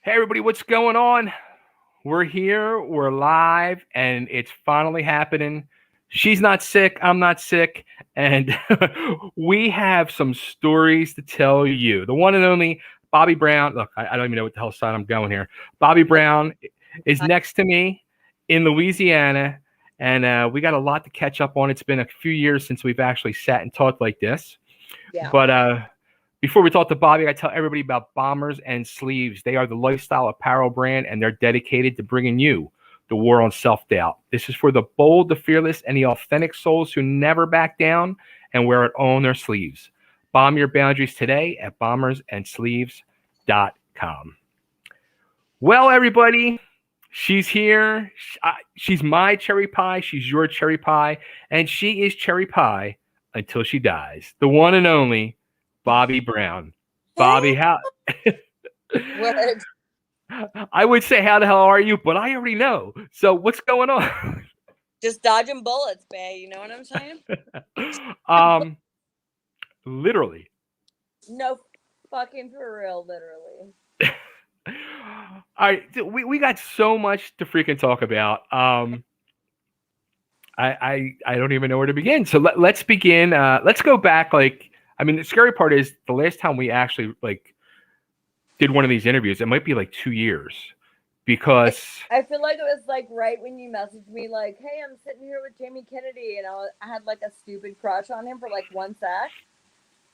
Hey everybody, what's going on? We're here, we're live, and it's finally happening. She's not sick, I'm not sick, and we have some stories to tell you. The one and only Bobbie Brown. Look, I don't even know what the hell side I'm going here. Bobbie Brown is next to me in Louisiana, and we got a lot to catch up on. It's been a few years since we've actually sat and talked like this. Yeah. But before we talk to Bobbie, I tell everybody about Bombers and Sleeves. They are the lifestyle apparel brand, and they're dedicated to bringing you the war on self-doubt. This is for the bold, the fearless, and the authentic souls who never back down and wear it on their sleeves. Bomb your boundaries today at bombersandsleeves.com. Well, everybody, she's here. She's my cherry pie. She's your cherry pie. And she is cherry pie until she dies. The one and only Bobbie Brown. Bobbie, how? Word. I would say, how the hell are you? But I already know. So what's going on? Just dodging bullets, bae. You know what I'm saying? Literally. No fucking for real, literally. All right, we got so much to freaking talk about. I don't even know where to begin. So let's begin. Let's go back. Like, I mean, the scary part is the last time we actually like did one of these interviews. It might be like 2 years because I feel like it was like right when you messaged me, like, "Hey, I'm sitting here with Jamie Kennedy," and I had like a stupid crush on him for like 1 sec,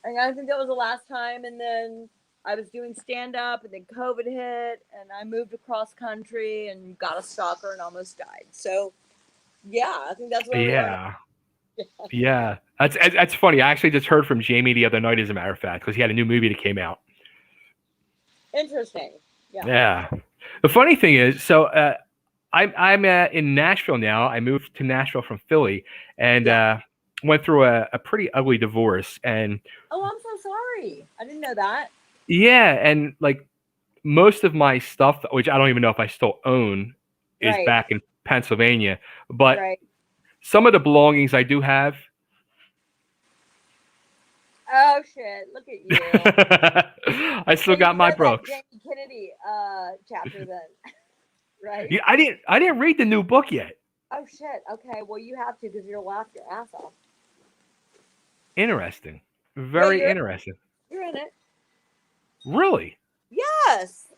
and I think that was the last time. And then I was doing stand up, and then COVID hit, and I moved across country and got a stalker and almost died. So yeah, I think that's where we are yeah, yeah. That's funny. I actually just heard from Jamie the other night, as a matter of fact, because he had a new movie that came out. now. Interesting. Yeah. Yeah. The funny thing is, so I'm in Nashville now. I moved to Nashville from Philly, and went through a pretty ugly divorce. And Oh, I'm so sorry. I didn't know that. yeah, and like most of my stuff, which I don't even know if I still own, is Right. back in Pennsylvania. But Right. some of the belongings I do have. Oh shit! Look at you. I So still you got my read that Brooks. Jamie Kennedy chapter then, right? Yeah, I didn't read the new book yet. Oh shit! Okay, well you have to because you'll laugh your ass off. Interesting. Yeah, Very interesting. you're in it. Really? Yes.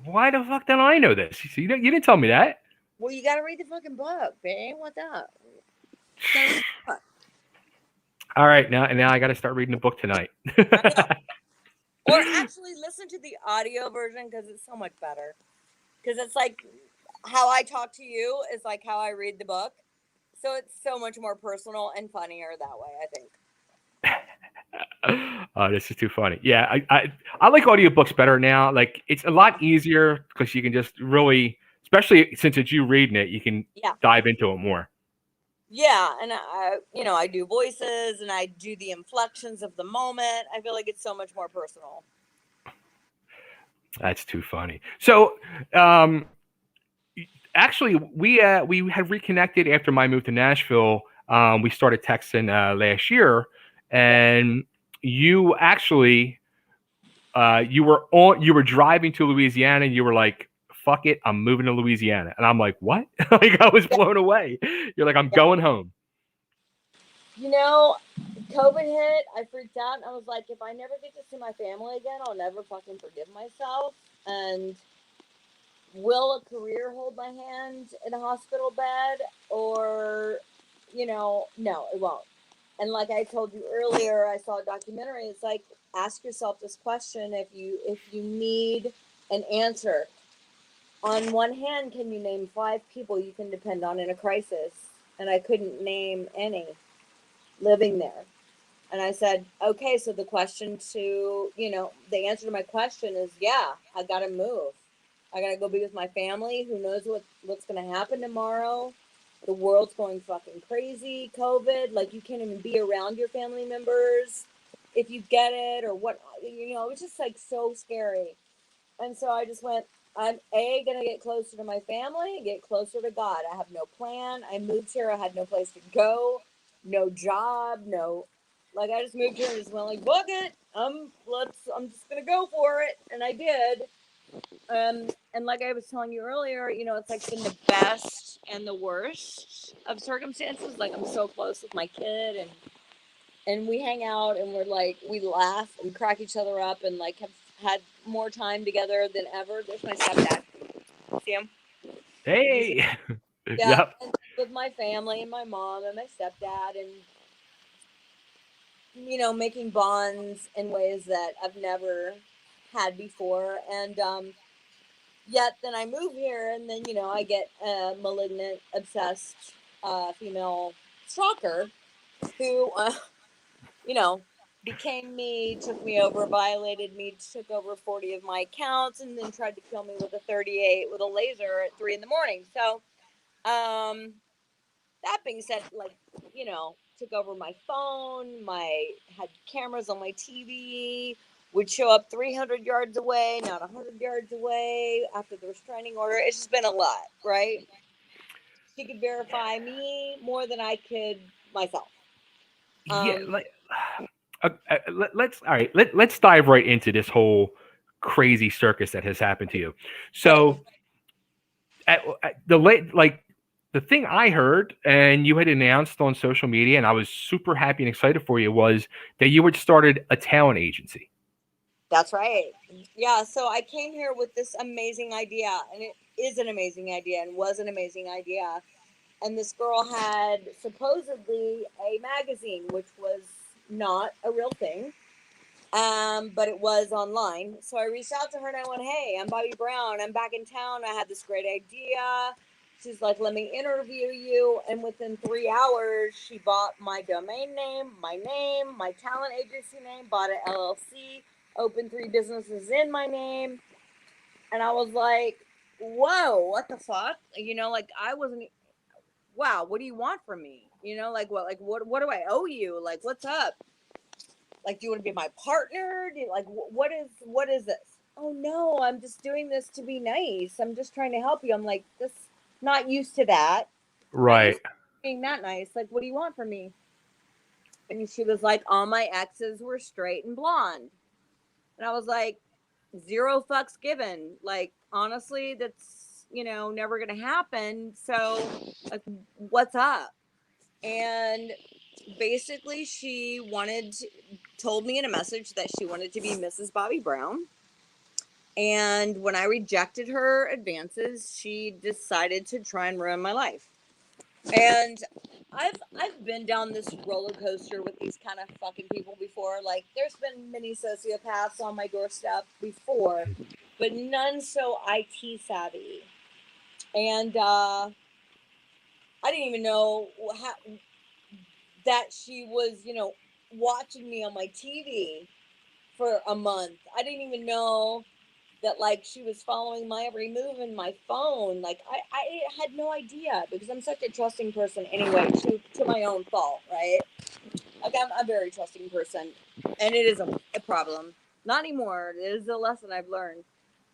Why the fuck don't I know this? You didn't tell me that. Well, you got to read the fucking book, babe. What's up? All right, now I got to start reading the book tonight. I know. Or actually, listen to the audio version because it's so much better. Because it's like how I talk to you is like how I read the book, so it's so much more personal and funnier that way. I think. Oh, this is too funny. Yeah, I like audiobooks better now. Like it's a lot easier because you can just really, especially since it's you reading it, you can Yeah. dive into it more. Yeah, and I do voices and I do the inflections of the moment. I feel like it's so much more personal. That's too funny. So, actually, we had reconnected after my move to Nashville. We started texting last year, and you actually you were driving to Louisiana, and you were like, "Fuck it, I'm moving to Louisiana," and I'm like, "What?" Like I was Yeah. blown away. You're like, "I'm Yeah. going home." You know, COVID hit. I freaked out and I was like, if I never get to see my family again, I'll never fucking forgive myself. And will a career hold my hand in a hospital bed? Or, no, it won't. And like I told you earlier, I saw a documentary. It's like, ask yourself this question if you need an answer. On one hand, can you name 5 people you can depend on in a crisis? And I couldn't name any living there. And I said, okay, so the question to, the answer to my question is, yeah, I got to move. I got to go be with my family. Who knows what's going to happen tomorrow? The world's going fucking crazy. COVID, like you can't even be around your family members if you get it or what, it was just like so scary. And so I just went, I'm going to get closer to my family, get closer to God. I have no plan. I moved here. I had no place to go, no job, no, like I just moved here and just went like, book it. I'm just going to go for it. And I did. And like I was telling you earlier, it's like been the best and the worst of circumstances. Like I'm so close with my kid, and we hang out and we're like we laugh and crack each other up and like have had more time together than ever. There's my stepdad. See him? Hey. Yeah, Yep. and with my family and my mom and my stepdad, and making bonds in ways that I've never had before. And yet then I move here, and then I get a malignant, obsessed female stalker who you know became me, took me over, violated me, took over 40 of my accounts, and then tried to kill me with a 38 with a laser at 3 in the morning. So um that being said, like, took over my phone, had cameras on my TV, would show up 300 yards away, not 100 yards away after the restraining order. It's just been a lot, right? She could verify me more than I could myself. Yeah, Um, like let's all right. Let's dive right into this whole crazy circus that has happened to you. okay. So at the late like the thing I heard and you had announced on social media, and I was super happy and excited for you, was that you had started a talent agency. That's right. Yeah, so I came here with this amazing idea, and it is an amazing idea and was an amazing idea. And this girl had supposedly a magazine, which was not a real thing, but it was online. So I reached out to her and I went, "Hey, I'm Bobbie Brown. I'm back in town. I had this great idea." She's like, "Let me interview you." And within 3 hours, she bought my domain name, my talent agency name, bought an LLC, opened 3 businesses in my name. And I was like, "Whoa, what the fuck?" Like I wasn't. Wow, what do you want from me? What do I owe you? Like, what's up? Like, do you want to be my partner? Do you, like, what is this? Oh no, I'm just doing this to be nice. I'm just trying to help you. I'm like, this, not used to that. Not used Right. to being that nice. Like, what do you want from me? And she was like, all my exes were straight and blonde. And I was like, zero fucks given. Like, honestly, that's, never going to happen. So, like, what's up? And basically, told me in a message that she wanted to be Mrs. Bobbie Brown. And when I rejected her advances, she decided to try and ruin my life. And I've been down this roller coaster with these kind of fucking people before. Like, there's been many sociopaths on my doorstep before, but none so IT savvy. And I didn't even know that she was, watching me on my TV for a month. I didn't even know that, like, she was following my every move in my phone. Like, I had no idea because I'm such a trusting person anyway, to my own fault, right? Like, I'm a very trusting person, and it is a problem. Not anymore. It is a lesson I've learned.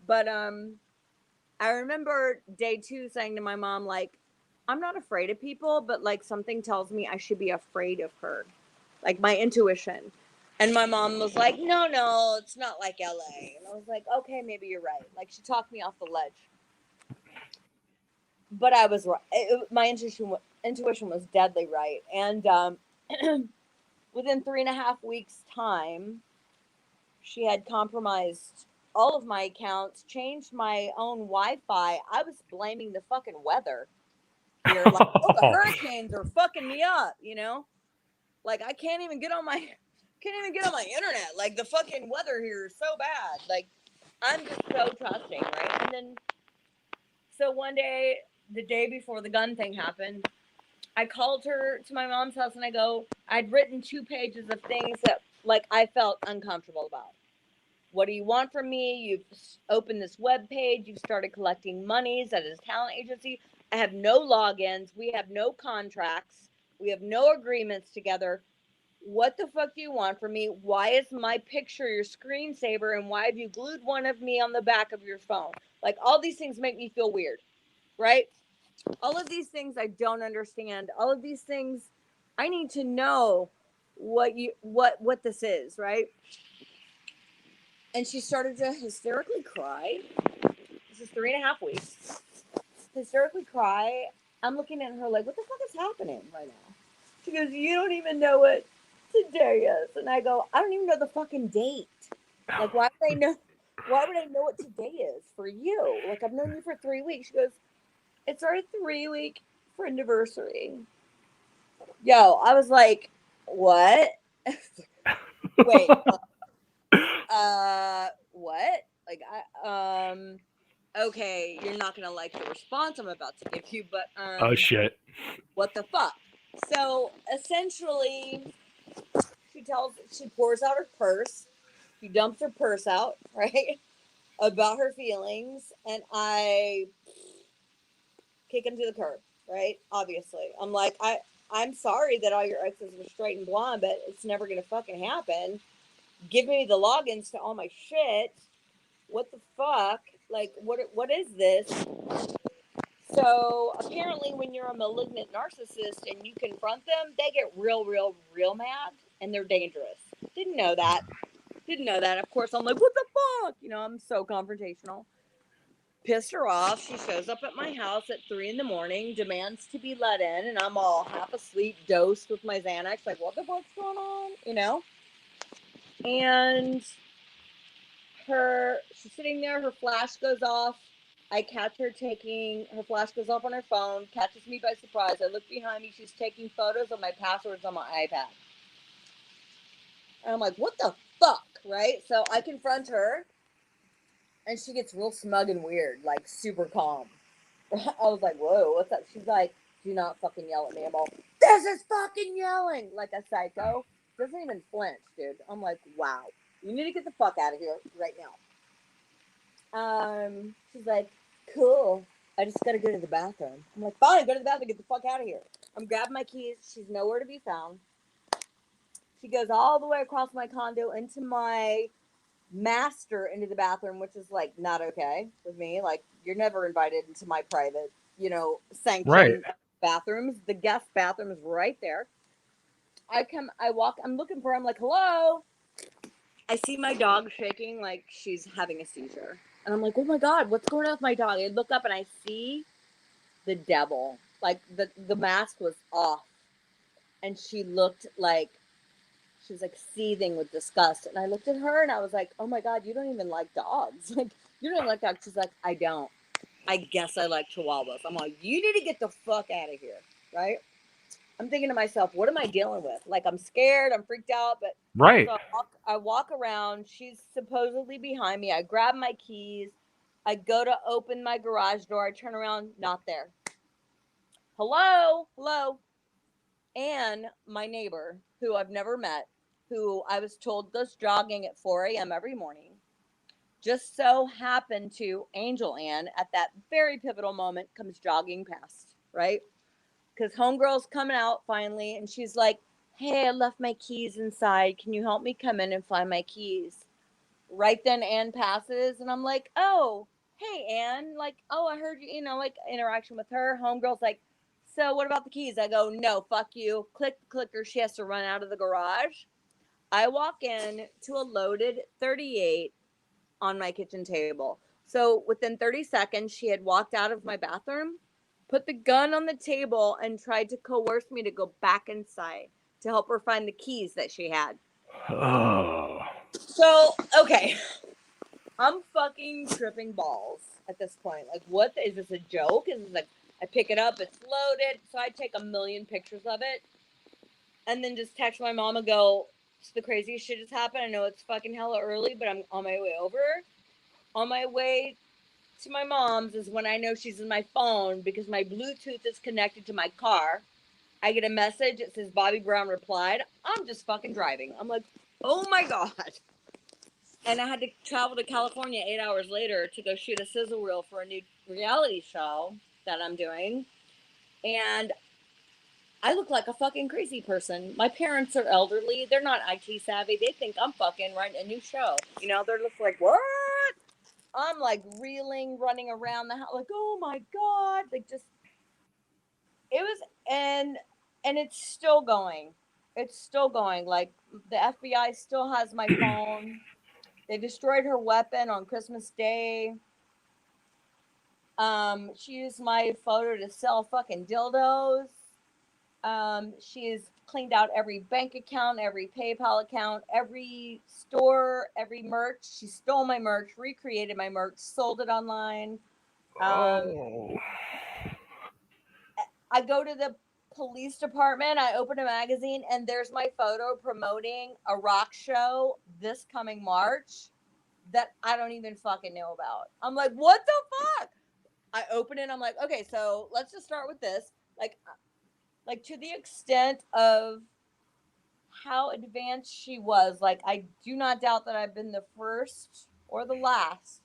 But I remember day 2 saying to my mom, like, I'm not afraid of people, but like something tells me I should be afraid of her. Like my intuition. And my mom was like, "No, no, it's not like LA." And I was like, "Okay, maybe you're right." Like she talked me off the ledge. But I was right. My intuition was deadly right. And within 3.5 weeks' time, she had compromised all of my accounts, changed my own Wi-Fi. I was blaming the fucking weather here. Like, oh, the hurricanes are fucking me up. Like I can't even get on my internet. Like the fucking weather here is so bad. Like I'm just so trusting, right? And then so one day, the day before the gun thing happened, I called her to my mom's house and I go, I'd written 2 pages of things that like I felt uncomfortable about. What do you want from me? You've opened this web page. You've started collecting monies at a talent agency. I have no logins. We have no contracts. We have no agreements together. What the fuck do you want from me? Why is my picture your screensaver? And why have you glued one of me on the back of your phone? Like, all these things make me feel weird, right? All of these things I don't understand. All of these things I need to know what this is, right? And she started to hysterically cry. This is 3.5 weeks. Hysterically cry. I'm looking at her like, what the fuck is happening right now? She goes, you don't even know what today is. And I go, I don't even know the fucking date. Like, why would I know? Why would I know what today is for you? Like, I've known you for 3 weeks. She goes, it's our 3-week anniversary. Yo, I was like, what? Wait, what? Like, okay, you're not gonna like the response I'm about to give you, but Oh shit. what the fuck? So essentially, she pours out her purse. She dumps her purse out, right? About her feelings, and I kick him to the curb, right? Obviously. I'm like, I'm sorry that all your exes were straight and blonde, but it's never gonna fucking happen. Give me the logins to all my shit. What the fuck? Like, what is this? So apparently, when you're a malignant narcissist and you confront them, they get real mad, and they're dangerous. Didn't know that. Didn't know that. Of course, I'm like, what the fuck? You know, I'm so confrontational. Pissed her off. She shows up at my house at 3 a.m, demands to be let in, and I'm all half asleep, dosed with my Xanax. Like, what the fuck's going on? You know? And she's sitting there. Her flash goes off. I catch her her flash goes off on her phone, catches me by surprise. I look behind me. She's taking photos of my passwords on my iPad. And I'm like, what the fuck? Right? So I confront her, and she gets real smug and weird, like super calm. I was like, whoa, what's up? She's like, do not fucking yell at me. I'm all, this is fucking yelling like a psycho. Doesn't even flinch, dude. I'm like, wow, you need to get the fuck out of here right now. She's like, cool. I just gotta go to the bathroom. I'm like, fine, go to the bathroom, get the fuck out of here. I'm grabbing my keys. She's nowhere to be found. She goes all the way across my condo into my master into the bathroom, which is like not okay with me. Like, you're never invited into my private, Right. sanctioned bathrooms. The guest bathroom is right there. I walk, I'm looking for her. I'm like, hello. I see my dog shaking like she's having a seizure. And I'm like, oh my God, what's going on with my dog? I look up and I see the devil. Like the mask was off. And she looked like she was like seething with disgust. And I looked at her and I was like, oh my God, you don't even like dogs. Like, you don't like dogs. She's like, I don't. I guess I like chihuahuas. I'm like, you need to get the fuck out of here. Right? I'm thinking to myself, what am I dealing with? Like, I'm scared, I'm freaked out, but Right. so I walk around. She's supposedly behind me. I grab my keys. I go to open my garage door. I turn around, not there. Hello, hello. And my neighbor, who I've never met, who I was told goes jogging at 4 a.m. every morning, just so happened to Angel Ann at that very pivotal moment comes jogging past, right? Because homegirl's coming out finally, and she's like, hey, I left my keys inside. Can you help me come in and find my keys? Right then, Ann passes, and I'm like, oh, hey, Ann. Like, oh, I heard you, like interaction with her. Homegirl's like, so what about the keys? I go, no, fuck you. Click the clicker. She has to run out of the garage. I walk in to a loaded 38 on my kitchen table. So within 30 seconds, she had walked out of my bathroom, put the gun on the table, and tried to coerce me to go back inside to help her find the keys that she had. Oh. So, okay. I'm fucking tripping balls at this point. Like, what? Is this a joke? Is this like, I pick it up, it's loaded. So I take a million pictures of it and then just text my mom and go, the craziest shit has happened. I know it's fucking hella early, but I'm on my way over. On my way to my mom's is when I know she's in my phone because my Bluetooth is connected to my car. I get a message. It says Bobbie Brown replied. I'm just fucking driving. I'm like, oh my God. And I had to travel to California 8 hours later to go shoot a sizzle reel for a new reality show that I'm doing. And I look like a fucking crazy person. My parents are elderly. They're not IT savvy. They think I'm fucking writing a new show. They're just like, what? I'm like reeling, running around the house, like, oh my God. Like, just, it was, and it's still going. It's still going. Like, the FBI still has my phone. They destroyed her weapon on Christmas Day. She used my photo to sell fucking dildos. She's cleaned out every bank account, every PayPal account, every store, every merch. She stole my merch, recreated my merch, sold it online. Oh. I go to the police department, I open a magazine, and there's my photo promoting a rock show this coming March that I don't even fucking know about. I'm like, what the fuck? I open it, I'm like, okay, so let's just start with this. Like to the extent of how advanced she was, like I do not doubt that I've been the first or the last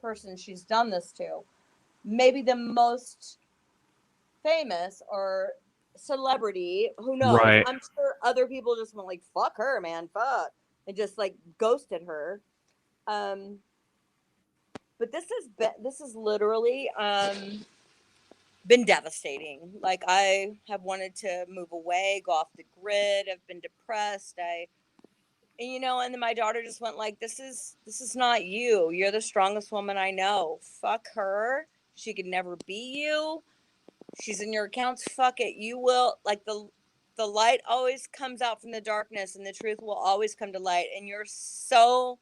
person she's done this to. Maybe the most famous or celebrity, who knows? Right. I'm sure other people just went like, fuck her, man, fuck, and just like ghosted her. Um, but this is literally been devastating. Like I have wanted to move away, go off the grid. I've been depressed. And then my daughter just went like, this is not you. You're the strongest woman I know. Fuck her. She could never be you. She's in your accounts. Fuck it. You will, like, the light always comes out from the darkness, and the truth will always come to light. And you're so,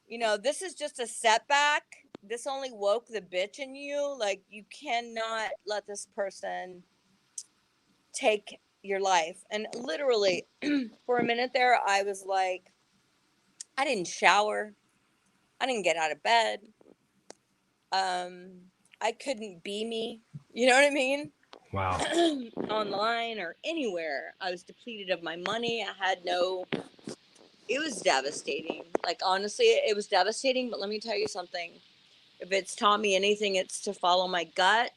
this is just a setback. This only woke the bitch in you. Like, you cannot let this person take your life. And literally, for a minute there, I was like, I didn't shower. I didn't get out of bed. I couldn't be me. You know what I mean? Wow. Online or anywhere. I was depleted of my money. It was devastating. Like, honestly, it was devastating. But let me tell you something. If it's taught me anything, it's to follow my gut,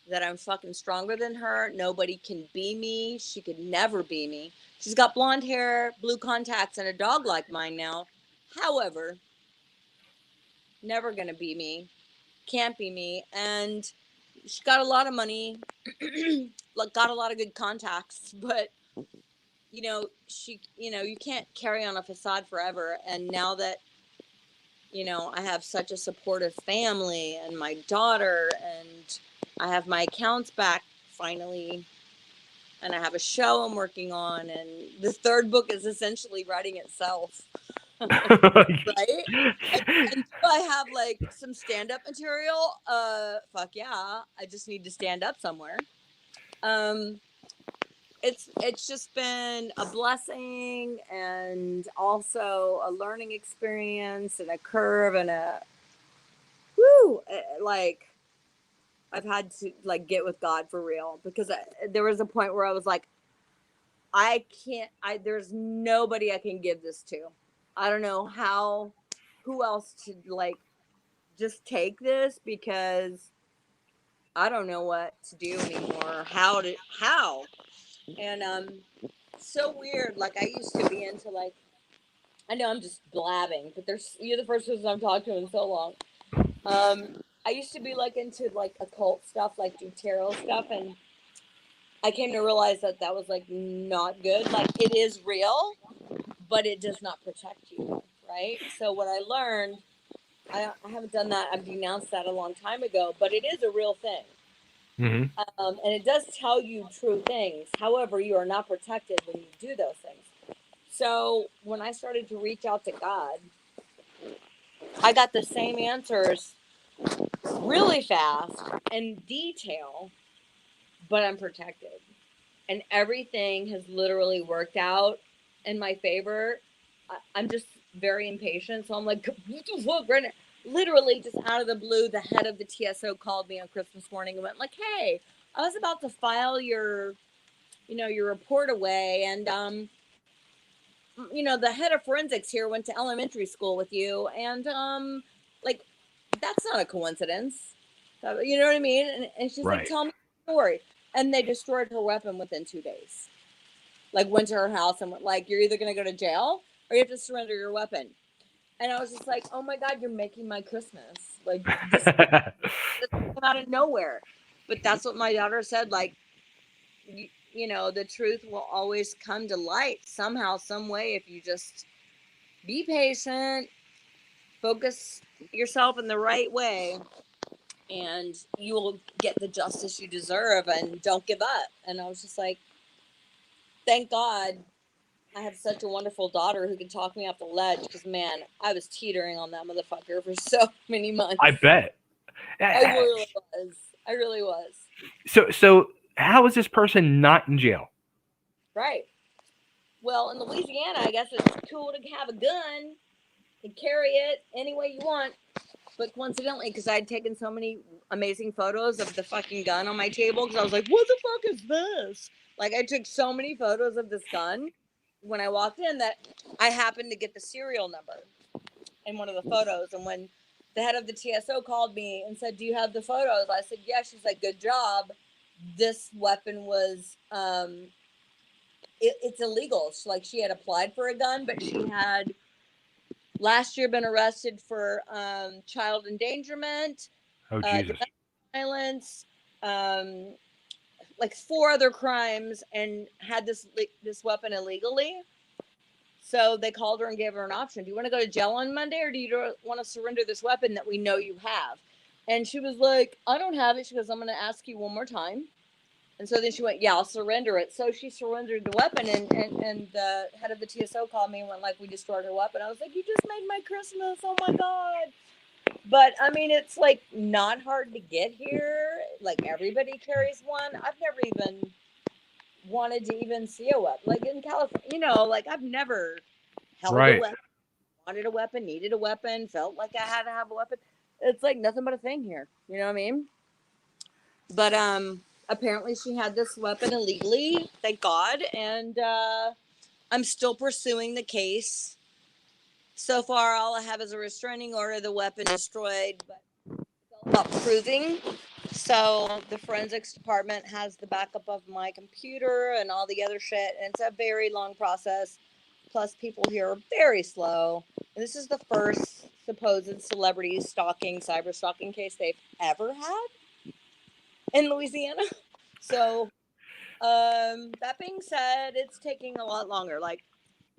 that I'm fucking stronger than her. Nobody can be me. She could never be me. She's got blonde hair, blue contacts, and a dog like mine now. However, never gonna be me. Can't be me. And she got a lot of money, got a lot of good contacts, but you can't carry on a facade forever. And now that, I have such a supportive family and my daughter, and I have my accounts back finally, and I have a show I'm working on, and the third book is essentially writing itself. Right? And do I have like some stand-up material? Fuck yeah. I just need to stand up somewhere. Um, it's just been a blessing, and also a learning experience, and a curve, and like I've had to like get with God for real, because there was a point where I was like, there's nobody I can give this to. I don't know who else to like just take this, because I don't know what to do anymore. How. And so weird. Like I used to be into like, I know I'm just blabbing, but you're the first person I've talked to in so long. I used to be like into like occult stuff, like do tarot stuff, and I came to realize that was like not good. Like it is real, but it does not protect you, right? So what I learned, I haven't done that. I've denounced that a long time ago, but it is a real thing. Mm-hmm. And it does tell you true things. However, you are not protected when you do those things. So when I started to reach out to God, I got the same answers really fast and detail, but I'm protected. And everything has literally worked out in my favor. I'm just very impatient. So I'm like, what the fuck? Right now? Literally, just out of the blue, the head of the TSO called me on Christmas morning and went like, hey, I was about to file your report away. And, the head of forensics here went to elementary school with you. And, like, that's not a coincidence. You know what I mean? And she's like, Right. tell me the story. And they destroyed her weapon within 2 days. Like, went to her house and went like, you're either going to go to jail or you have to surrender your weapon. And I was just like, oh my God, you're making my Christmas. Like, this came out of nowhere. But that's what my daughter said. Like, the truth will always come to light somehow, some way, if you just be patient, focus yourself in the right way, and you will get the justice you deserve, and don't give up. And I was just like, thank God I have such a wonderful daughter who can talk me off the ledge, because, man, I was teetering on that motherfucker for so many months. I bet. I really was. I really was. So how is this person not in jail? Right. Well, in Louisiana, I guess it's cool to have a gun and carry it any way you want. But coincidentally, because I'd taken so many amazing photos of the fucking gun on my table, because I was like, what the fuck is this? Like, I took so many photos of this gun when I walked in that I happened to get the serial number in one of the photos. And when the head of the TSO called me and said, do you have the photos? I said, yeah. She's like, good job. This weapon was, it's illegal. She had applied for a gun, but she had last year been arrested for child endangerment, Oh Jesus. domestic violence, like 4 other crimes, and had this weapon illegally. So they called her and gave her an option. Do you want to go to jail on Monday, or do you want to surrender this weapon that we know you have? And she was like, I don't have it. She goes, I'm going to ask you one more time. And so then she went, yeah, I'll surrender it. So she surrendered the weapon, and the head of the TSO called me and went like, we destroyed her weapon. I was like, you just made my Christmas. Oh my God. But I mean, it's like not hard to get here. Like, everybody carries one. I've never even wanted to even see a weapon. Like in California, like I've never held a weapon, wanted a weapon, needed a weapon, felt like I had to have a weapon. It's like nothing but a thing here. You know what I mean? But apparently she had this weapon illegally, thank God, and I'm still pursuing the case. So far, all I have is a restraining order, the weapon destroyed, but it's all about proving. So the forensics department has the backup of my computer and all the other shit, and it's a very long process. Plus, people here are very slow. And this is the first supposed celebrity stalking, cyber stalking case they've ever had in Louisiana. So, that being said, it's taking a lot longer. Like,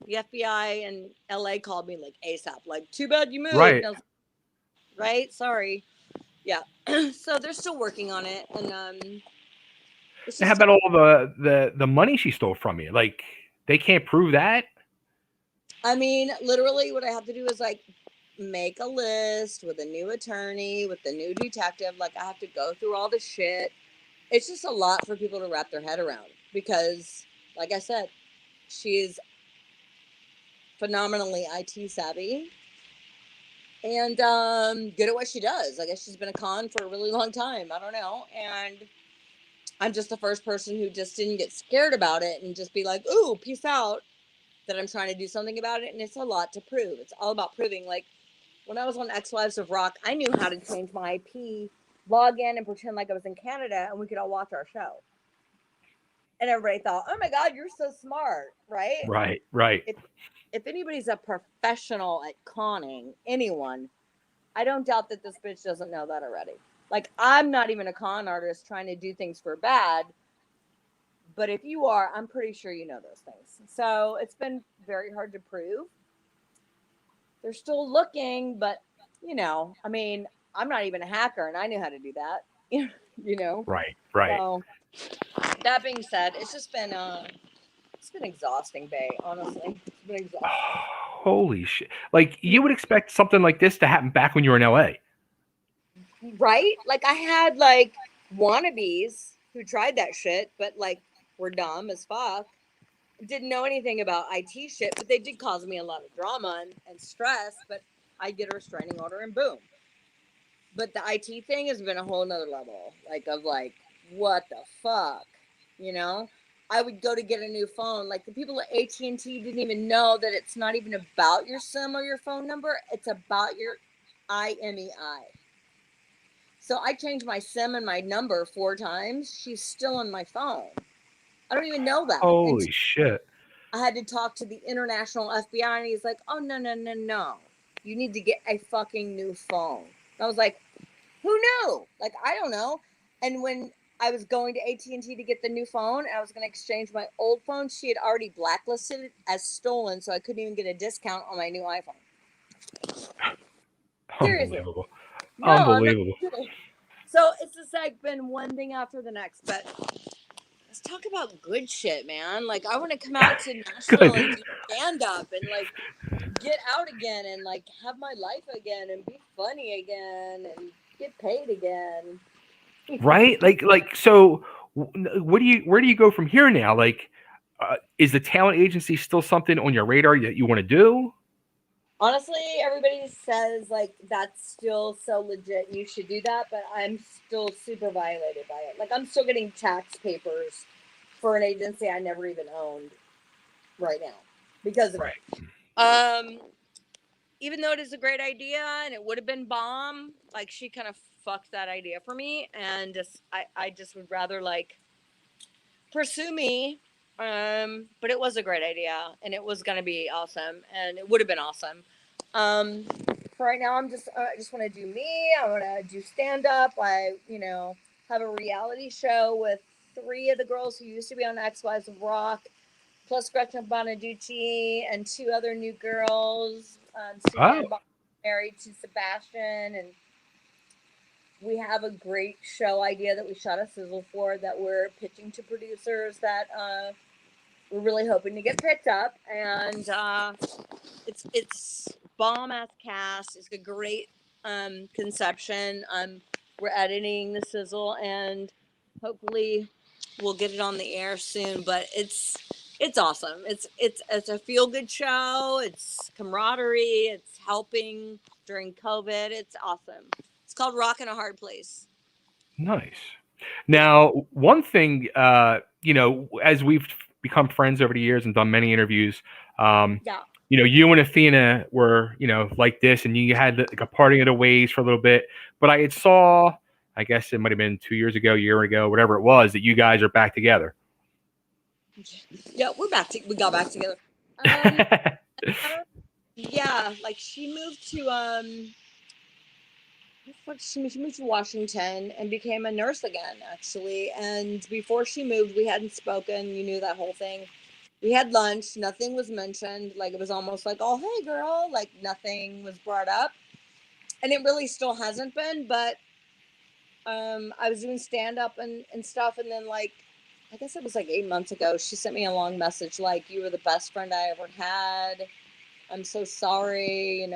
the FBI in LA called me like ASAP, like, too bad you moved. Right. And I was like, right? Sorry. Yeah. So they're still working on it. And it's How just, about all the money she stole from you? Like, they can't prove that? I mean, literally what I have to do is like make a list with a new attorney, with the new detective. Like, I have to go through all the shit. It's just a lot for people to wrap their head around because, like I said, she's phenomenally IT savvy and good at what she does. I guess she's been a con for a really long time. I don't know. And I'm just the first person who just didn't get scared about it and just be like, ooh, peace out, that I'm trying to do something about it. And it's a lot to prove. It's all about proving. Like, when I was on Ex-Wives of Rock, I knew how to change my IP, log in, and pretend like I was in Canada and we could all watch our show. And everybody thought, oh my God, you're so smart, right? Right. If anybody's a professional at conning anyone, I don't doubt that this bitch doesn't know that already. Like, I'm not even a con artist trying to do things for bad. But if you are, I'm pretty sure you know those things. So it's been very hard to prove. They're still looking, but, I mean, I'm not even a hacker, and I knew how to do that, you know? Right. So, that being said, it's just been, it's been exhausting, bae, honestly. It's been exhausting. Holy shit. Like, you would expect something like this to happen back when you were in LA. Right? Like, I had, like, wannabes who tried that shit, but, like, were dumb as fuck. Didn't know anything about IT shit, but they did cause me a lot of drama and stress, but I get a restraining order and boom. But the IT thing has been a whole nother level, like, of like, what the fuck, I would go to get a new phone. Like, the people at AT&T didn't even know that it's not even about your SIM or your phone number. It's about your IMEI. So I changed my SIM and my number 4 times. She's still on my phone. I don't even know that. Holy shit. I had to talk to the international FBI, and he's like, oh, no. You need to get a fucking new phone. And I was like, who knew? Like, I don't know. And when I was going to AT&T to get the new phone. I was going to exchange my old phone. She had already blacklisted it as stolen, so I couldn't even get a discount on my new iPhone. Seriously. Unbelievable. No, I'm not Unbelievable. kidding. So it's just like been one thing after the next. But let's talk about good shit, man. Like I want to come out to Nashville and Good. do stand up and like get out again and like have my life again and be funny again and get paid again. Right? So where do you go from here now? Like is the talent agency still something on your radar that you want to do? Honestly, everybody says like that's still so legit. You should do that, but I'm still super violated by it. Like I'm still getting tax papers for an agency I never even owned right now because of it. Right. Even though it is a great idea and it would have been bomb, like she kind of fucked that idea for me, and just I just would rather like pursue me. But it was a great idea, and it was gonna be awesome, and it would have been awesome. Um, for right now, I just want to do me. I want to do stand up. Have a reality show with three of the girls who used to be on X Wives of Rock, plus Gretchen Bonaducci and two other new girls. Oh, Suzanne Bob married to Sebastian, and we have a great show idea that we shot a sizzle for that we're pitching to producers that we're really hoping to get picked up, and it's bomb ass cast. It's a great conception. We're editing the sizzle, and hopefully we'll get it on the air soon. But it's awesome. It's a feel good show. It's camaraderie. It's helping during COVID. It's awesome. It's called Rock in a Hard Place. nice. Yeah. Now, one thing, as we've become friends over the years and done many interviews, um, Yeah. you and Athena were, like this, and you had like a parting of the ways for a little bit. But I had saw, I guess it might have been 2 years ago, a year ago, whatever it was, that you guys are back together. Yeah, we got back together. Um, yeah, like she moved to she moved to Washington and became a nurse again, actually. And before she moved, we hadn't spoken. You knew that whole thing. We had lunch. Nothing was mentioned. Like it was almost like, oh hey girl, like nothing was brought up, and it really still hasn't been. But I was doing stand up and stuff, and then like I guess it was like 8 months ago, she sent me a long message like, you were the best friend I ever had. I'm so sorry,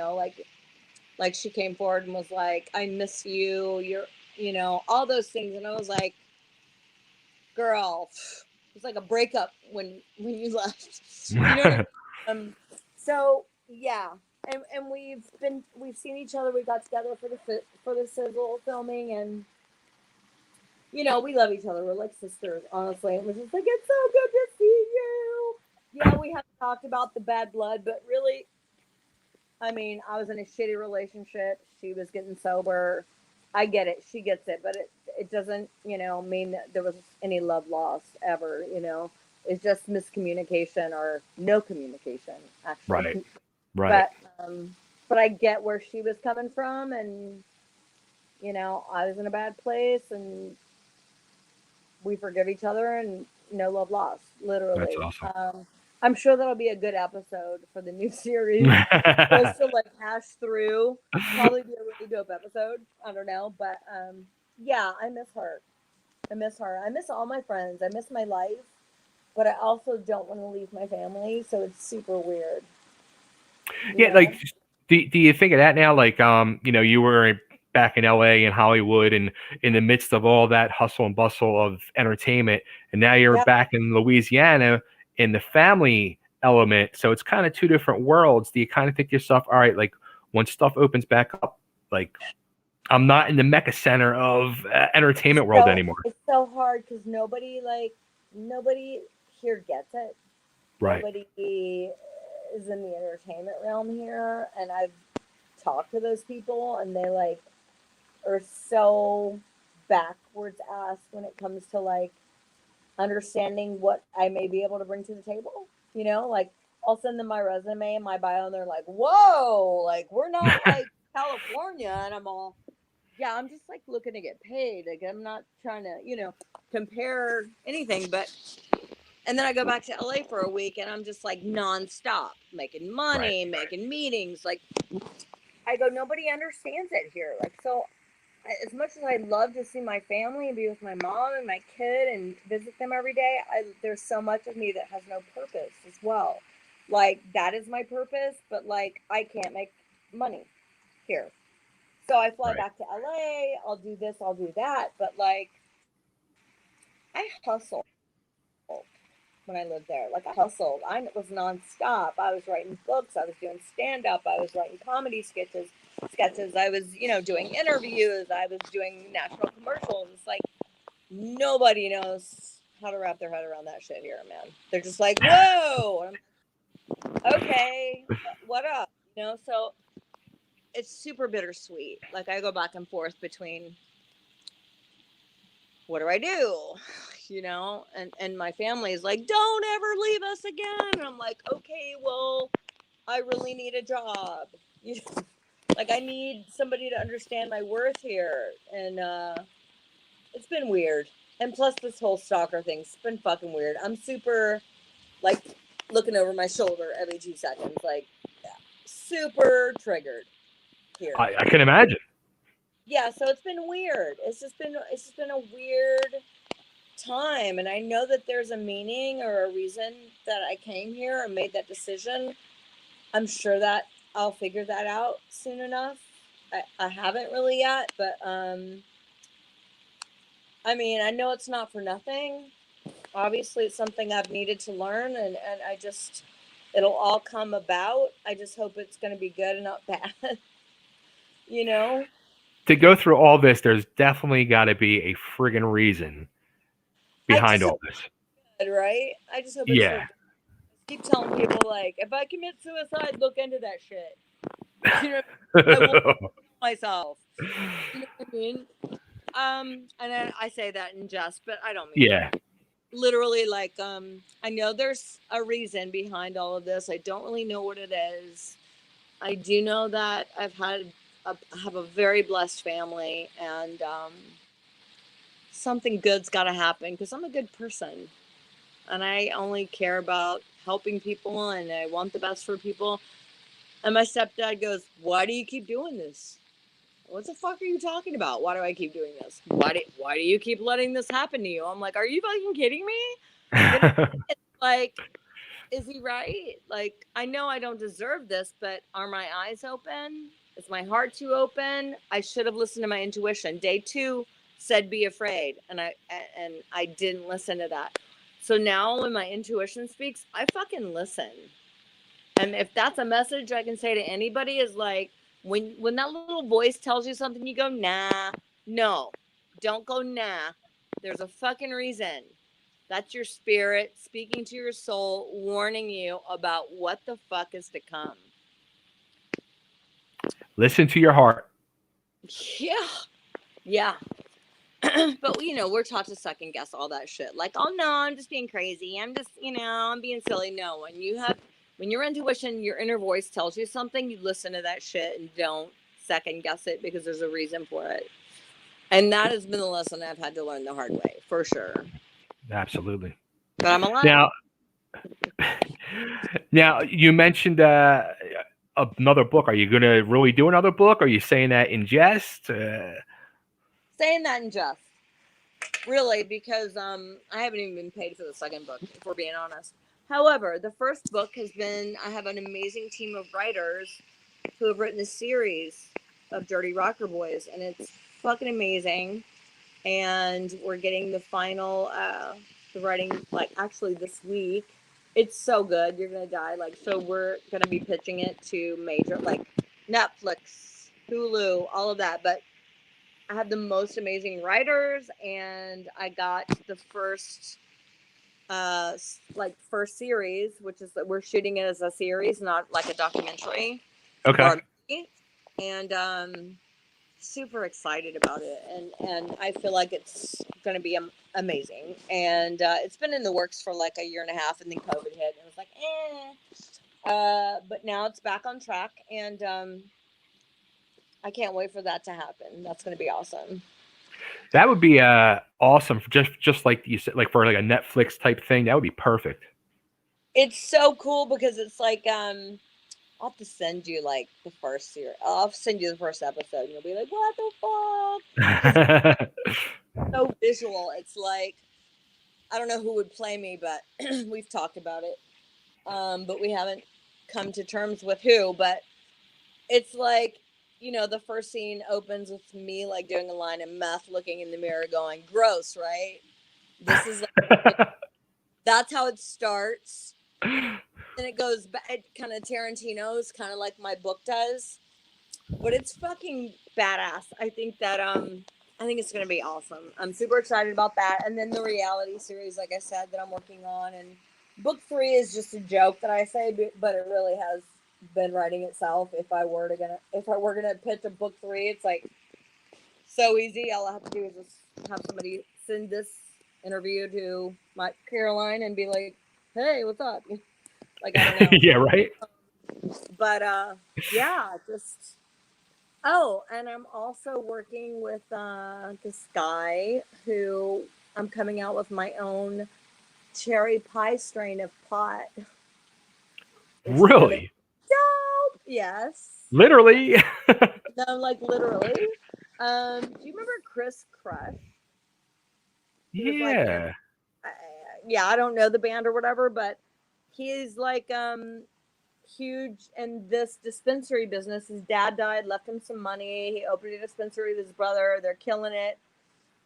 like she came forward and was like, I miss you, all those things. And I was like, girl, it's like a breakup when you left. You know what I mean? So yeah. And we've seen each other. We got together for the sizzle filming, and we love each other. We're like sisters, honestly. It was just like, it's so good to see you. Yeah, we haven't talked about the bad blood, but really, I mean, I was in a shitty relationship. She was getting sober. I get it. She gets it, but it doesn't, mean that there was any love lost ever. It's just miscommunication or no communication, Right. actually. Right. But but I get where she was coming from, and I was in a bad place, and we forgive each other, and no love lost, That's literally. awesome. I'm sure that'll be a good episode for the new series. For us to like hash through. Probably be a really dope episode. I don't know, but yeah, I miss her. I miss her. I miss all my friends. I miss my life, but I also don't want to leave my family, so it's super weird. You Yeah, know? do you think of that now? Like, you were back in LA and Hollywood and in the midst of all that hustle and bustle of entertainment, and now you're Yeah. back in Louisiana in the family element. So it's kind of two different worlds. Do you kind of think to yourself, all right, like when stuff opens back up, like I'm not in the mecca center of entertainment world So anymore. it's so hard because nobody here gets it. Right. Nobody is in the entertainment realm here, and I've talked to those people, and they like are so backwards ass when it comes to like understanding what I may be able to bring to the table. Like I'll send them my resume and my bio, and they're like, "Whoa, like we're not like California," and I'm all, "Yeah, I'm just like looking to get paid. Like I'm not trying to, compare anything, but and then I go back to LA for a week and I'm just like nonstop making money, making meetings. Like I go, nobody understands it here. Like, so as much as I love to see my family and be with my mom and my kid and visit them every day, there's so much of me that has no purpose as well. Like that is my purpose, but like I can't make money here. So I fly back to LA, I'll do this, I'll do that, but like I hustled when I lived there. Like I hustled. I was nonstop. I was writing books. I was doing stand up. I was writing comedy sketches. I was, doing interviews. I was doing national commercials. It's like nobody knows how to wrap their head around that shit here, man. They're just like, whoa. Okay, what up? So it's super bittersweet. Like I go back and forth between what do I do? And my family is like, don't ever leave us again. And I'm like, okay, well, I really need a job. Like I need somebody to understand my worth here. And it's been weird. And plus this whole stalker thing's been fucking weird. I'm super like looking over my shoulder every 2 seconds, like super triggered here. I can imagine. Yeah, so it's been weird. It's just been a weird time, and I know that there's a meaning or a reason that I came here and made that decision. I'm sure that I'll figure that out soon enough. I haven't really yet, but I mean, I know it's not for nothing. Obviously it's something I've needed to learn, and I just it'll all come about. I just hope it's going to be good and not bad. To go through all this, there's definitely got to be a friggin' reason behind all this. Good, right? I just hope it's for good. I keep telling people, like, if I commit suicide, look into that shit. I won't myself. You know what I mean? And I say that in jest, but I don't mean it. Literally, like, I know there's a reason behind all of this. I don't really know what it is. I do know that I have a very blessed family, and something good's got to happen because I'm a good person, and I only care about helping people, and I want the best for people. And my stepdad goes, "Why do you keep doing this? What the fuck are you talking about? Why do I keep doing this? Why do you keep letting this happen to you?" I'm like, "Are you fucking kidding me?" It's like, is he right? Like, I know I don't deserve this, but are my eyes open? Is my heart too open? I should have listened to my intuition. Day 2 said be afraid, and I didn't listen to that. So now when my intuition speaks, I fucking listen. And if that's a message I can say to anybody, is like, when that little voice tells you something, you go, nah. No, don't go nah. There's a fucking reason. That's your spirit speaking to your soul, warning you about what the fuck is to come. Listen to your heart. Yeah. But we're taught to second guess all that shit. Like, oh no, I'm just being crazy. I'm just, I'm being silly. No, when your intuition, your inner voice tells you something, you listen to that shit and don't second guess it, because there's a reason for it. And that has been the lesson I've had to learn the hard way, for sure. Absolutely. But I'm alive. Now you mentioned another book. Are you going to really do another book? Are you saying that in jest? Saying that in jest. Really, because I haven't even been paid for the second book, if we're being honest. However, the first book I have an amazing team of writers who have written a series of Dirty Rocker Boys, and it's fucking amazing. And we're getting the final, the writing, like, actually this week. It's so good, you're gonna die. Like, so we're gonna be pitching it to major, like, Netflix, Hulu, all of that. But I have the most amazing writers, and I got the first series, which is that we're shooting it as a series, not like a documentary. Okay. And super excited about it, and I feel like it's going to be amazing. And it's been in the works for like a year and a half, and then COVID hit, and it was like, but now it's back on track, and I can't wait for that to happen. That's going to be awesome. That would be awesome. For just like you said, like for like a Netflix type thing. That would be perfect. It's so cool because it's like I'll have to send you like the first series. I'll send you the first episode, and you'll be like, "What the fuck?" Because it's so visual. It's like I don't know who would play me, but we've talked about it. But we haven't come to terms with who. But it's like the first scene opens with me like doing a line of meth, looking in the mirror, going, "Gross," right? This is like that's how it starts. And it goes back, kind of Tarantino's, kind of like my book does. But it's fucking badass. I think it's gonna be awesome. I'm super excited about that. And then the reality series, like I said, that I'm working on. And book 3 is just a joke that I say, but it really has been writing itself. If I were gonna pitch a book 3, it's like so easy. All I have to do is just have somebody send this interview to my Caroline and be like, "Hey, what's up?" Like I don't know. Yeah, right. But yeah, just oh, and I'm also working with this guy who I'm coming out with my own cherry pie strain of pot, which is gonna be Really, dope. Yes, literally. no, like literally. Do you remember Chris Crush? He was like in, Yeah. uh, yeah, I don't know the band or whatever, but he's like huge in this dispensary business. His dad died, left him some money. He opened a dispensary with his brother. They're killing it.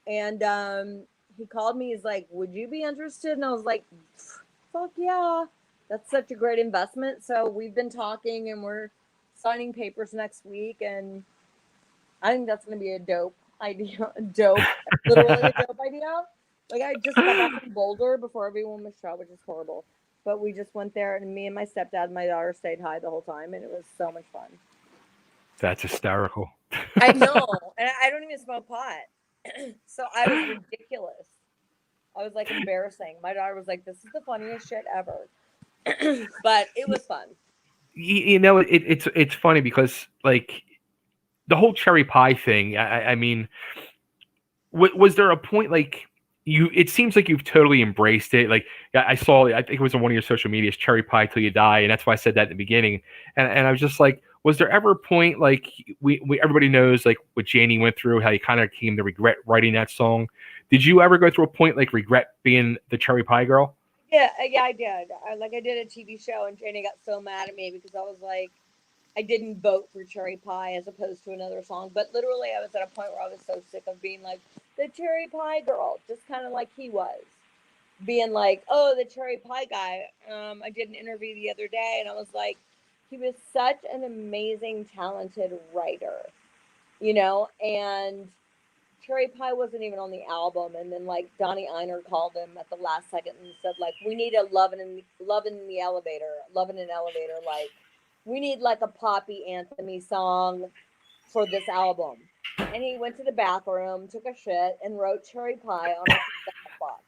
And he called me. He's like, "Would you be interested?" And I was like, "Fuck yeah, that's such a great investment." So we've been talking, and we're signing papers next week, and I think that's going to be a dope idea. Dope, literally a dope idea. Like I just got back from Boulder before everyone was shot, which is horrible. But we just went there, and me and my stepdad and my daughter stayed high the whole time, and it was so much fun. That's hysterical. I know, and I don't even smoke pot, so I was ridiculous. I was like embarrassing. My daughter was like, "This is the funniest shit ever," but it was fun. It's funny because like the whole cherry pie thing. I mean, was there a point like you? It seems like you've totally embraced it. Like I saw, I think it was on one of your social medias, cherry pie till you die, and that's why I said that in the beginning. And I was just like, was there ever a point like we everybody knows like what Janie went through, how you kind of came to regret writing that song? Did you ever go through a point like regret being the cherry pie girl? Yeah, yeah, I did. I did a TV show, and Janie got so mad at me because I was like, I didn't vote for Cherry Pie as opposed to another song. But literally, I was at a point where I was so sick of being like the Cherry Pie girl, just kind of like he was. Being like, "Oh, the cherry pie guy." I did an interview the other day, and I was like, he was such an amazing, talented writer, and Cherry Pie wasn't even on the album. And then like Donnie Einer called him at the last second and said like, "We need a loving in the elevator, loving in an elevator. Like, we need like a poppy anthemy song for this album." And he went to the bathroom, took a shit, and wrote Cherry Pie on a box.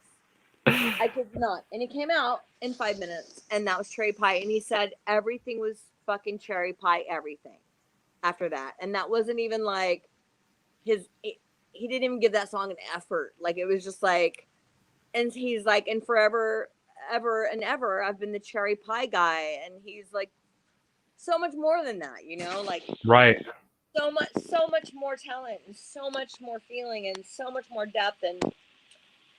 I could not. And he came out in 5 minutes, and that was Cherry Pie. And he said everything was fucking Cherry Pie, everything after that. And that wasn't even like he didn't even give that song an effort. Like, it was just like, and he's like, "And forever, ever, and ever, I've been the Cherry Pie guy." And he's like, so much more than that, like Right. so much more talent and so much more feeling and so much more depth. And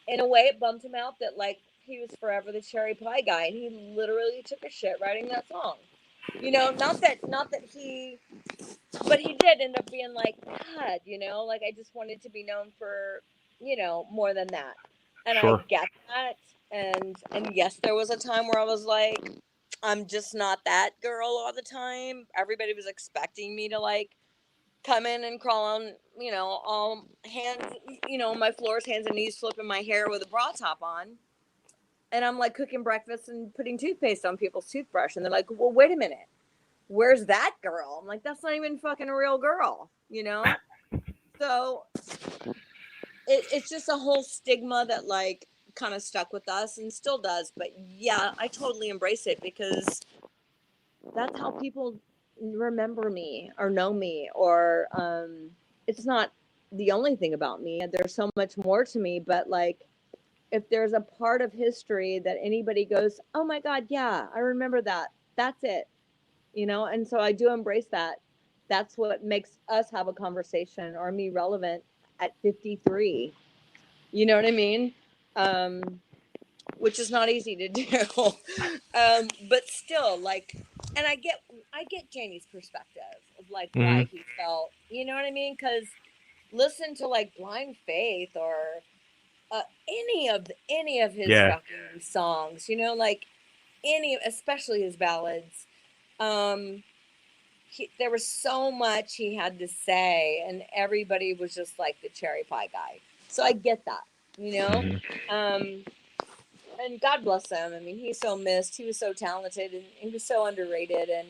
in a way, it bummed him out that like he was forever the cherry pie guy, and he literally took a shit writing that song. Not that he, but he did end up being like, God, like I just wanted to be known for, more than that, and I Sure. get that, and yes, there was a time where I was like, I'm just not that girl all the time. Everybody was expecting me to like come in and crawl on, all hands, my floors, hands and knees, flipping my hair with a bra top on. And I'm like cooking breakfast and putting toothpaste on people's toothbrush. And they're like, "Well, wait a minute. Where's that girl?" I'm like, "That's not even fucking a real girl." So it's just a whole stigma that like kind of stuck with us and still does. But yeah, I totally embrace it because that's how people remember me or know me, or it's not the only thing about me. There's so much more to me, but like, if there's a part of history that anybody goes, oh my God, yeah, I remember that. That's it. And so I do embrace that. That's what makes us have a conversation or me relevant at 53. You know what I mean? Which is not easy to do. But still, like, and I get Janie's perspective of like Hmm. why he felt, you know what I mean? Because listen to like Blind Faith or any of his Yeah. fucking songs, like especially his ballads. Um, there was so much he had to say, and everybody was just like the cherry pie guy. So I get that, you know. Hmm. Um, and God bless him. I mean, he's so missed. He was so talented, and he was so underrated, and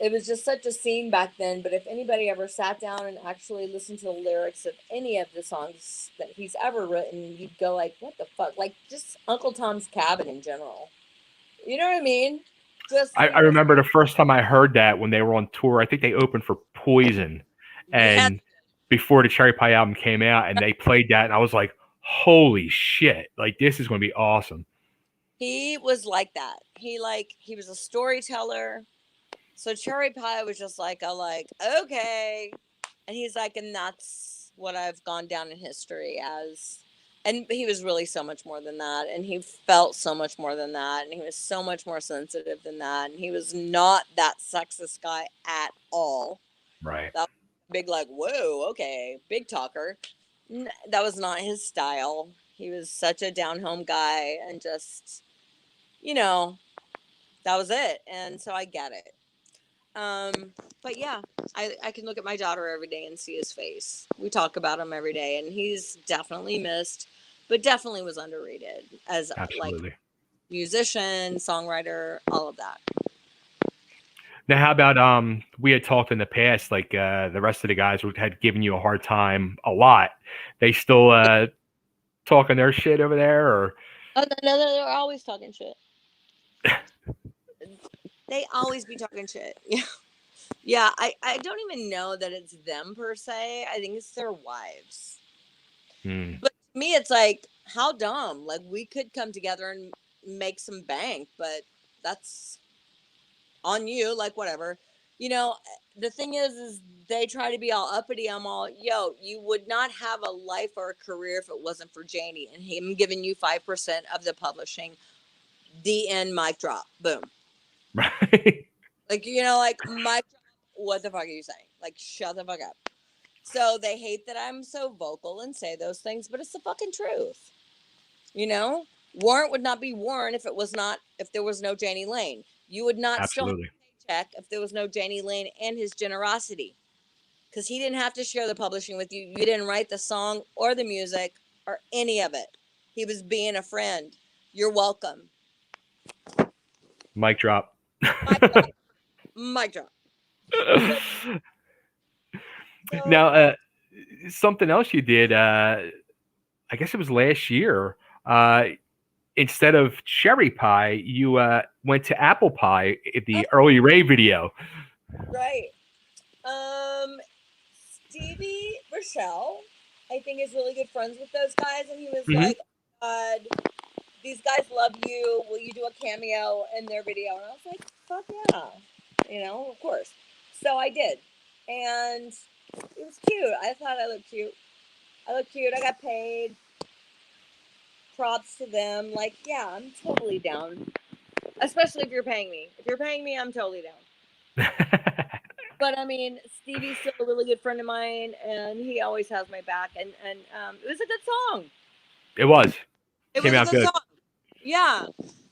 it was just such a scene back then. But if anybody ever sat down and actually listened to the lyrics of any of the songs that he's ever written, you'd go like, "What the fuck?" Like just Uncle Tom's Cabin in general. You know what I mean? Just I he was. remember the first time I heard that when they were on tour. I think they opened for Poison, Yes, and before the Cherry Pie album came out, and they played that, and I was like, "Holy shit! Like this is going to be awesome." he was like that. He was a storyteller. So Cherry Pie was just like okay, and he's like, and that's what I've gone down in history as. And he was really so much more than that, and he felt so much more than that, and he was so much more sensitive than that, and he was not that sexist guy at all. Right. That big like whoa, okay, big talker. That was not his style. He was such a down home guy, and just you know that was it. And so I get it. But yeah, I can look at my daughter every day and see his face. We talk about him every day, and he's definitely missed, but definitely was underrated as like Absolutely. musician, songwriter, all of that. Now, how about we had talked in the past, like the rest of the guys had given you a hard time a lot. They still talking their shit over there, or Oh no, they're always talking shit. They always be talking shit. Yeah, yeah. I don't even know that it's them per se. I think it's their wives. hmm, But to me, it's like how dumb. Like we could come together and make some bank, but that's on you, like whatever. You know, the thing is they try to be all uppity. I'm all, yo, you would not have a life or a career if it wasn't for Janie and him giving you 5% of the publishing. The end, mic drop, boom. right? Like like mic drop. What the fuck are you saying? Like, shut the fuck up. So they hate that I'm so vocal and say those things, but it's the fucking truth. You know, Warrant would not be Warrant if there was no Janie Lane. You would not still have Absolutely. a paycheck if there was no Janie Lane and his generosity, because he didn't have to share the publishing with you. You didn't write the song or the music or any of it. He was being a friend. You're welcome. Mic drop. Mic drop. Mic drop. So, so Now, something else you did, I guess it was last year. Uh, Instead of cherry pie, you went to apple pie in oh, the early Ray video. right. Um, Stevie Rochelle, I think, is really good friends with those guys, and he was Hmm. like, "God, these guys love you. Will you do a cameo in their video?" And I was like, "Fuck yeah," of course. So I did, and it was cute. I thought I looked cute. I looked cute. I got paid. Props to them. Like, yeah, I'm totally down. Especially if you're paying me. If you're paying me, I'm totally down. But I mean, Stevie's still a really good friend of mine, and he always has my back. And it was a good song. It was. It Came was a out good good. song. Yeah.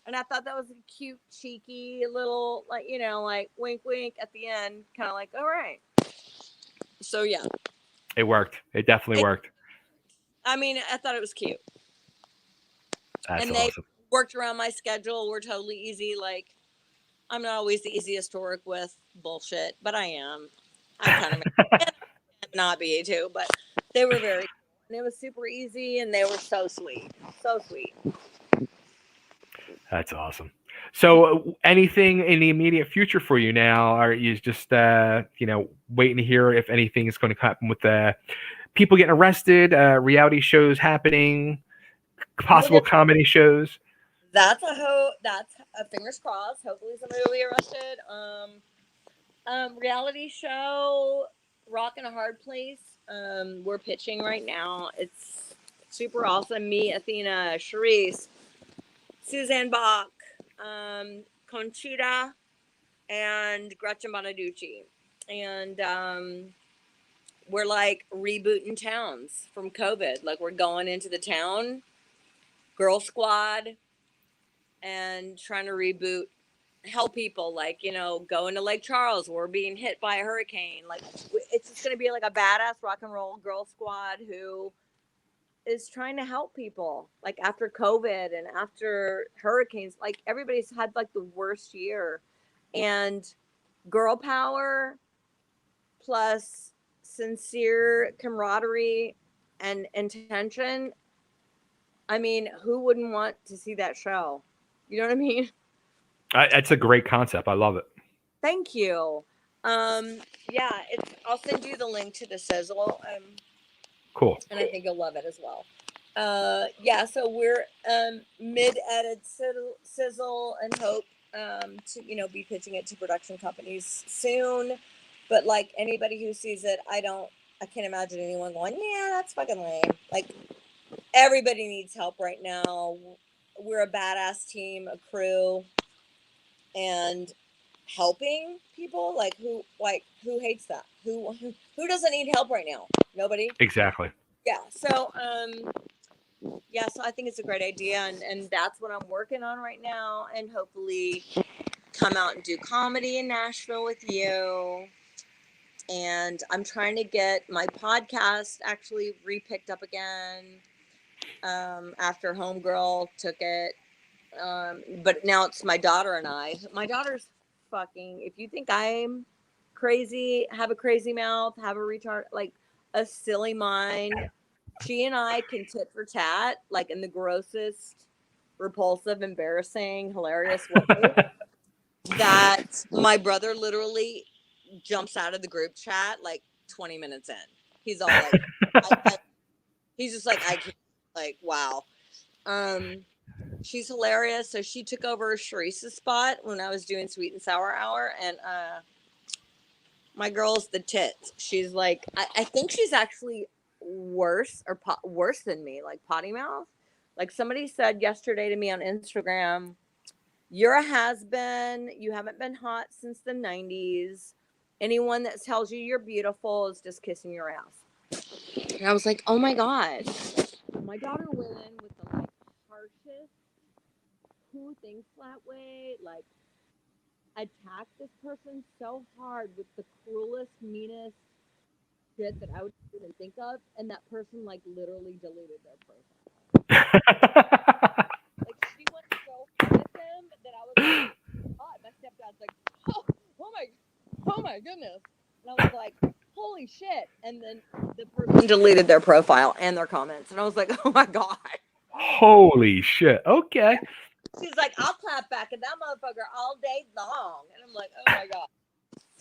And I thought that was a cute, cheeky little, like, like wink, wink at the end, kind of like, all right. So yeah, It worked. It definitely it, worked. I mean, I thought it was cute, That's and they awesome. worked around my schedule. We're totally easy. Like, I'm not always the easiest to work with. Bullshit, but I am. I kind of not be too, but they were very cool, and it was super easy, and they were so sweet, so sweet. That's awesome. So anything in the immediate future for you now? Are you just waiting to hear if anything is going to happen with people getting arrested, reality shows happening, Well, possible comedy shows? that's a fingers crossed. Hopefully somebody will be arrested. Reality show, Rock in a Hard Place. We're pitching right now. It's super awesome. Me, Athena, Charisse, Suzanne Bach, Conchita, and Gretchen Bonaducci. And we're like rebooting towns from COVID. Like we're going into the town, Girl Squad, and trying to reboot, help people, like, going to Lake Charles. We're being hit by a hurricane. Like, it's just going to be like a badass rock and roll girl squad who is trying to help people, like, after COVID and after hurricanes. Like, everybody's had like the worst year, and girl power plus sincere camaraderie and intention. I mean, who wouldn't want to see that show? You know what I mean? It's a great concept. I love it. Thank you. Yeah, I'll send you the link to the sizzle. Cool. And I think you'll love it as well. Yeah, so we're mid-edit sizzle and hope to be pitching it to production companies soon. But like anybody who sees it, I can't imagine anyone going, yeah, that's fucking lame. Like, everybody needs help right now. We're a badass team, a crew, and helping people. Like, who hates that? Who doesn't need help right now? Nobody. Exactly. Yeah. So so I think it's a great idea, and that's what I'm working on right now, and hopefully come out and do comedy in Nashville with you. And I'm trying to get my podcast actually re-picked up again after Homegirl took it. But now it's my daughter and I. My daughter's fucking, if you think I'm crazy, have a crazy mouth, have a retard, like a silly mind, she and I can tit for tat, like in the grossest, repulsive, embarrassing, hilarious way. That my brother literally jumps out of the group chat like 20 minutes in. He's all like, he's just like, I can't, like, wow. She's hilarious. So she took over Charisse's spot when I was doing Sweet and Sour Hour, and my girl's the tits. She's like, I think she's actually worse than me, like potty mouth. Like somebody said yesterday to me on Instagram, you're a has-been. You haven't been hot since the 90s. Anyone that tells you you're beautiful is just kissing your ass. And I was like, oh my God. My daughter went in with the like harshest, who thinks that way, like attacked this person so hard with the cruelest, meanest shit that I would even think of, and that person like literally deleted their profile. Like she went so hard at them that I was like, God, my stepdad's like, oh my goodness, and I was like, holy shit, and then the person deleted their profile and their comments, and I was like, oh my God. Holy shit. Okay. Yeah. She's like, I'll clap back at that motherfucker all day long. And I'm like, oh my God.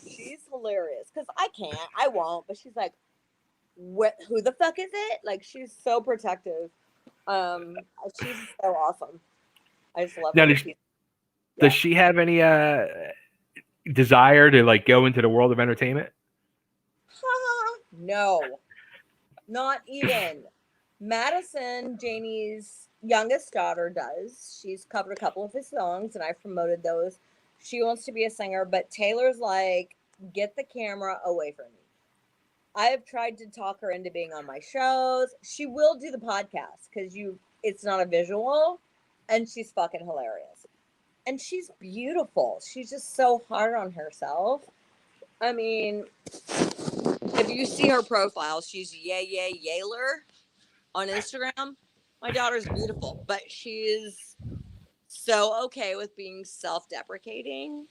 She's hilarious. Because I can't. I won't. But she's like, who the fuck is it? Like, she's so protective. She's so awesome. I just love Now, her. does she have any desire to like go into the world of entertainment? No. Not even. Madison, Janie's youngest daughter, does. She's covered a couple of his songs, and I promoted those. She wants to be a singer, but Taylor's like, get the camera away from me. I have tried to talk her into being on my shows. She will do the podcast because it's not a visual, and she's fucking hilarious. And she's beautiful. She's just so hard on herself. I mean, if you see her profile, she's Yaler on Instagram. My daughter's beautiful, but she's so okay with being self-deprecating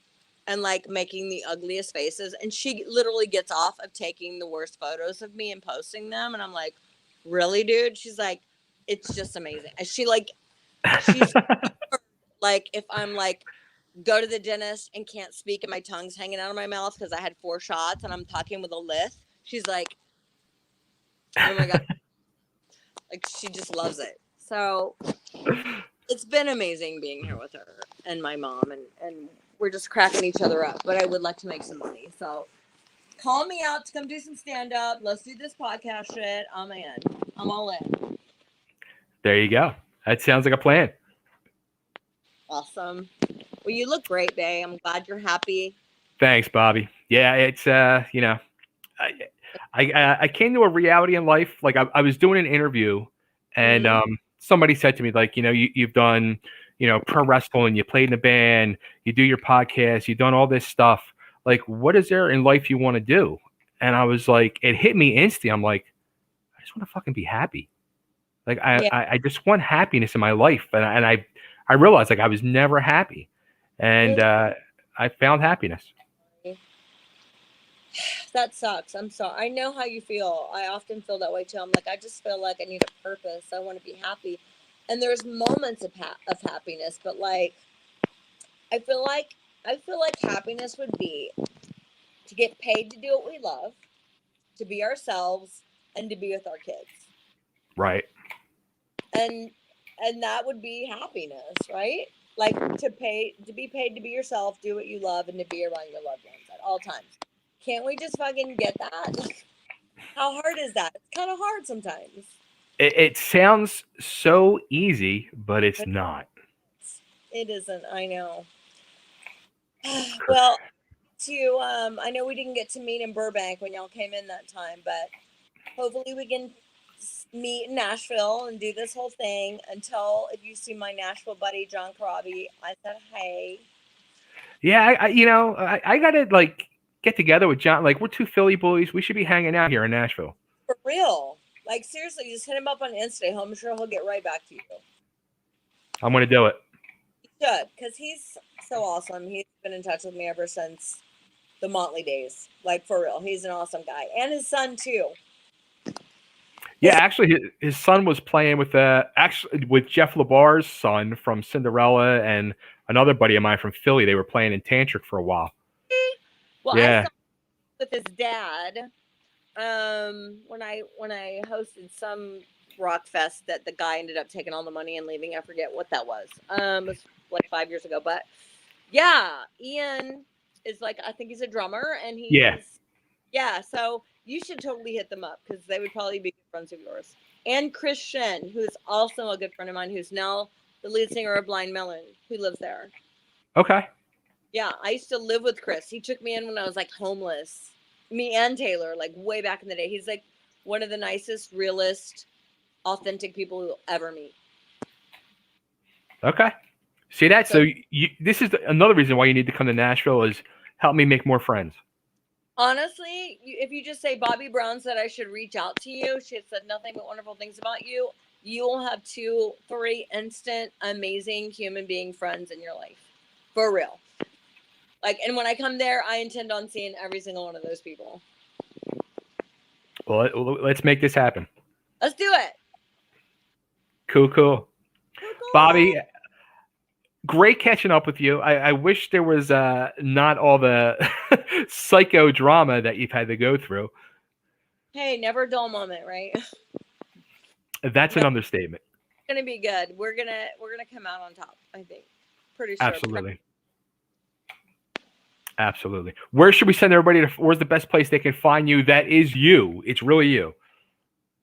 and like making the ugliest faces. And she literally gets off of taking the worst photos of me and posting them. And I'm like, really, dude? She's like, it's just amazing. And she's like, if I'm like go to the dentist and can't speak and my tongue's hanging out of my mouth because I had 4 shots and I'm talking with a lisp. She's like, oh my God. Like, she just loves it. So it's been amazing being here with her and my mom, and we're just cracking each other up. But I would like to make some money. So call me out to come do some stand-up. Let's do this podcast shit. I'm in. I'm all in. There you go. That sounds like a plan. Awesome. Well, you look great, babe. I'm glad you're happy. Thanks, Bobbie. Yeah, it's you know, I came to a reality in life. Like I was doing an interview, and somebody said to me, like, you know, you've done, you know, pro wrestling, you played in a band, you do your podcast, you've done all this stuff. Like, what is there in life you want to do? And I was like, it hit me instantly. I'm like, I just want to fucking be happy. Like I just want happiness in my life, and I realized like I was never happy, and I found happiness. That sucks. I'm sorry. I know how you feel. I often feel that way too. I'm like, I just feel like I need a purpose. I want to be happy, and there's moments of happiness, but like, I feel like happiness would be to get paid to do what we love, to be ourselves, and to be with our kids. Right. And that would be happiness, right? Like to be paid to be yourself, do what you love, and to be around your loved ones at all times. Can't we just fucking get that? Like, how hard is that? It's kind of hard sometimes. It sounds so easy, but it's not. It isn't. I know. Well, I know we didn't get to meet in Burbank when y'all came in that time, but hopefully we can meet in Nashville and do this whole thing. Until, if you see my Nashville buddy John Karabi, I said hey. Yeah, I gotta like get together with John. Like, we're two Philly boys. We should be hanging out here in Nashville. For real. Like, seriously, just hit him up on Insta. I'm sure he'll get right back to you. I'm gonna do it. He should, because he's so awesome. He's been in touch with me ever since the Motley days. Like, for real. He's an awesome guy. And his son, too. Yeah, actually, his son was playing with Jeff LeBar's son from Cinderella and another buddy of mine from Philly. They were playing in Tantric for a while. Well, yeah. I saw with his dad when I hosted some rock fest that the guy ended up taking all the money and leaving. I forget what that was. It was like 5 years ago. But yeah, Ian is like, I think he's a drummer, and yeah. So you should totally hit them up because they would probably be good friends of yours. And Christian, who's also a good friend of mine, who's now the lead singer of Blind Melon, who lives there. Okay. Yeah, I used to live with Chris. He took me in when I was like homeless. Me and Taylor, like way back in the day. He's like one of the nicest, realest, authentic people you'll ever meet. Okay. See that? So this is another reason why you need to come to Nashville, is help me make more friends. Honestly, if you just say Bobbie Brown said I should reach out to you, she had said nothing but wonderful things about you, you will have 2-3 instant, amazing human being friends in your life. For real. Like, and when I come there, I intend on seeing every single one of those people. Well, let's make this happen. Let's do it. Cool. Bobbie, great catching up with you. I wish there was not all the psychodrama that you've had to go through. Hey, never a dull moment, right? That's an understatement. It's gonna be good. We're gonna come out on top, I think. Pretty sure. Absolutely. Where should we send everybody to? Where's the best place they can find you? That is you. It's really you.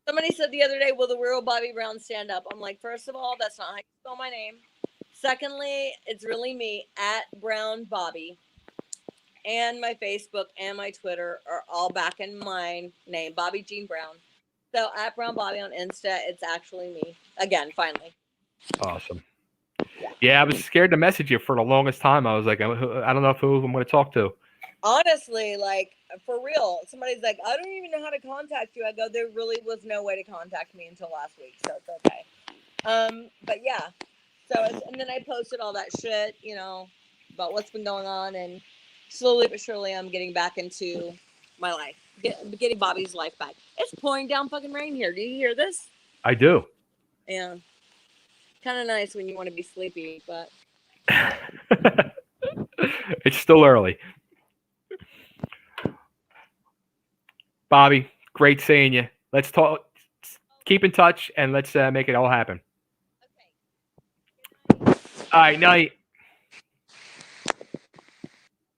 Somebody said the other day, will the real Bobbie Brown stand up? I'm like, first of all, that's not how you spell my name. Secondly, it's really me, @Brown Bobbie. And my Facebook and my Twitter are all back in my name, Bobbie Jean Brown. So @Brown Bobbie on Insta, it's actually me. Again, finally. Awesome. Yeah, I was scared to message you for the longest time. I was like, I don't know who I'm going to talk to. Honestly, like, for real, somebody's like, I don't even know how to contact you. I go, there really was no way to contact me until last week, so it's okay. But yeah, so, and then I posted all that shit, you know, about what's been going on, and slowly but surely I'm getting back into my life, getting Bobbie's life back. It's pouring down fucking rain here. Do you hear this? I do. Yeah. Kind of nice when you want to be sleepy, but It's still early. Bobbie, great seeing you. Let's talk. Keep in touch and let's make it all happen. Okay. Good night. All right, night.